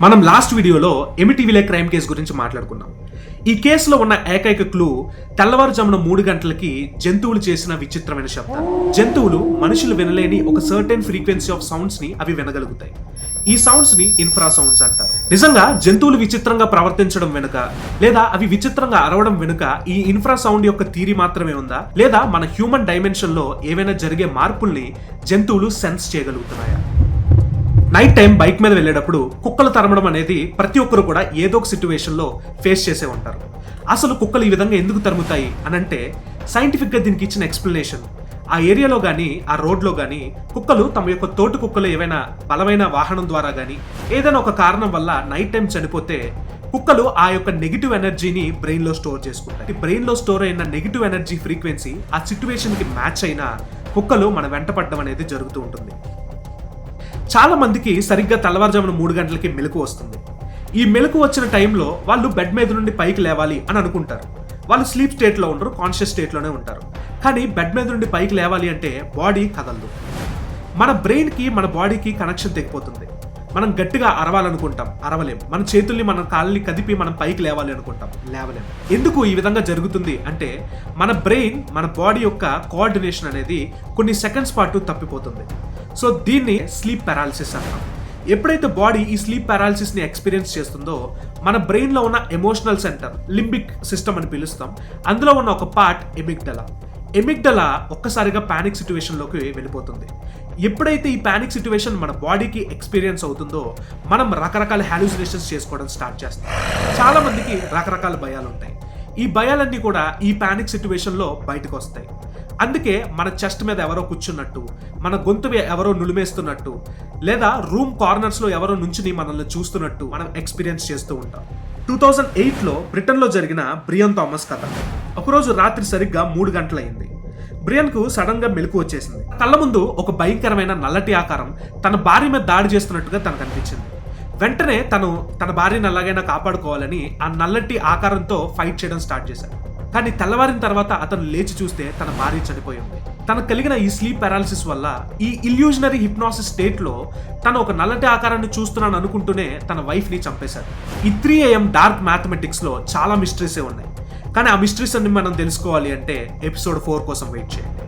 మనం లాస్ట్ వీడియోలో ఎమిటీవీలే crime case గురించి మాట్లాడుకున్నాం. ఈ కేసులో ఉన్న ఏకైక క్లూ తెల్లవారుజామున 3 గంటలకి జంతువులు చేసిన విచిత్రమైన శబ్దాలు. జంతువులు మనుషులు వినలేని ఒక సర్టెన్ ఫ్రీక్వెన్సీ ఆఫ్ సౌండ్స్ ని అవి వినగలుగుతాయి. ఈ సౌండ్స్ ని ఇన్ఫ్రా సౌండ్స్ అంటారు. నిజంగా జంతువులు విచిత్రంగా ప్రవర్తించడం వెనుక లేదా అవి విచిత్రంగా అరవడం వెనుక ఈ ఇన్ఫ్రా సౌండ్ యొక్క థియరీ మాత్రమే ఉందా, లేదా మన హ్యూమన్ డైమెన్షన్ లో ఏవైనా జరిగే మార్పుల్ని జంతువులు సెన్స్ చేయగలుగుతున్నాయా? నైట్ టైం బైక్ మీద వెళ్ళేటప్పుడు కుక్కలు తరమడం అనేది ప్రతి ఒక్కరు కూడా ఏదో ఒక సిచ్యువేషన్లో ఫేస్ చేసే ఉంటారు. అసలు కుక్కలు ఈ విధంగా ఎందుకు తరుముతాయి అని అంటే సైంటిఫిక్గా దీనికి ఇచ్చిన ఎక్స్ప్లెనేషన్, ఆ ఏరియాలో కానీ ఆ రోడ్లో కానీ కుక్కలు తమ యొక్క తోటి కుక్కలు ఏవైనా బలమైన వాహనం ద్వారా కానీ ఏదైనా ఒక కారణం వల్ల నైట్ టైం చనిపోతే కుక్కలు ఆ యొక్క నెగిటివ్ ఎనర్జీని బ్రెయిన్లో స్టోర్ చేసుకుంటాయి. బ్రెయిన్లో స్టోర్ అయిన నెగిటివ్ ఎనర్జీ ఫ్రీక్వెన్సీ ఆ సిచ్యువేషన్కి మ్యాచ్ అయిన కుక్కలు మన వెంట పడడం అనేది జరుగుతూ ఉంటుంది. చాలా మందికి సరిగ్గా తెల్లవారుజామున 3 గంటలకి మెలకు వస్తుంది. ఈ మెలకు వచ్చిన టైంలో వాళ్ళు బెడ్ మీద నుండి పైకి లేవాలి అని అనుకుంటారు. వాళ్ళు స్లీప్ స్టేట్లో ఉండరు, కాన్షియస్ స్టేట్లోనే ఉంటారు. కానీ బెడ్ మీద నుండి పైకి లేవాలి అంటే బాడీ కదలదు. మన బ్రెయిన్కి మన బాడీకి కనెక్షన్ తెగిపోతుంది. మనం గట్టిగా అరవాలనుకుంటాం, అరవలేం. మన చేతుల్ని మన కాళ్ళని కదిపి మనం పైకి లేవాలి అనుకుంటాం, లేవలేం. ఎందుకు ఈ విధంగా జరుగుతుంది అంటే మన బ్రెయిన్ మన బాడీ యొక్క కోఆర్డినేషన్ అనేది కొన్ని సెకండ్స్ పాటు తప్పిపోతుంది. సో దీన్ని స్లీప్ పారాలిసిస్ అంటాం. ఎప్పుడైతే బాడీ ఈ స్లీప్ పారాలిసిస్ ని ఎక్స్పీరియన్స్ చేస్తుందో మన బ్రెయిన్ లో ఉన్న ఎమోషనల్ సెంటర్, లింబిక్ సిస్టమ్ అని పిలుస్తాం, అందులో ఉన్న ఒక పార్ట్ ఎమిగ్డలా ఒక్కసారిగా పానిక్ సిచ్యువేషన్లోకి వెళ్ళిపోతుంది. ఎప్పుడైతే ఈ పానిక్ సిచ్యువేషన్ మన బాడీకి ఎక్స్పీరియన్స్ అవుతుందో మనం రకరకాల హాల్యూసినేషన్స్ చేసుకోవడం స్టార్ట్ చేస్తాం. చాలా మందికి రకరకాల భయాలు ఉంటాయి. ఈ భయాలన్నీ కూడా ఈ పానిక్ సిచ్యువేషన్లో బయటకు వస్తాయి. అందుకే మన చెస్ట్ మీద ఎవరో కూర్చున్నట్టు, మన గొంతు ఎవరో నులిమేస్తున్నట్టు, లేదా రూమ్ కార్నర్స్లో ఎవరో నుంచుని మనల్ని చూస్తున్నట్టు మనం ఎక్స్పీరియన్స్ చేస్తూ ఉంటాం. 2008లో బ్రిటన్లో జరిగిన బ్రియన్ థామస్ కథ. ఒకరోజు రాత్రి సరిగ్గా 3 గంటలయింది. బ్రియన్కు సడన్ గా మెలకు వచ్చేసింది. కళ్ళ ముందు ఒక భయంకరమైన నల్లటి ఆకారం తన భార్య మీద దాడి చేస్తున్నట్టుగా తనకు అనిపించింది. వెంటనే తన భార్యను ఎలాగైనా కాపాడుకోవాలని ఆ నల్లటి ఆకారంతో ఫైట్ చేయడం స్టార్ట్ చేశాడు. కానీ తెల్లవారిన తర్వాత అతను లేచి చూస్తే తన భార్య చనిపోయింది. తనకు కలిగిన ఈ స్లీప్ పారాలిసిస్ వల్ల ఈ ఇల్యూజనరీ హిప్నాసిస్ స్టేట్ లో తను ఒక నల్లటి ఆకారాన్ని చూస్తున్నాను అనుకుంటూనే తన వైఫ్ ని చంపేశాడు. ఈ 3 AM డార్క్ మ్యాథమెటిక్స్ లో చాలా మిస్టరీసే ఉన్నాయి. కానీ ఆ మిస్టరీస్ అన్ని మనం తెలుసుకోవాలి అంటే ఎపిసోడ్ 4 కోసం వెయిట్ చేయండి.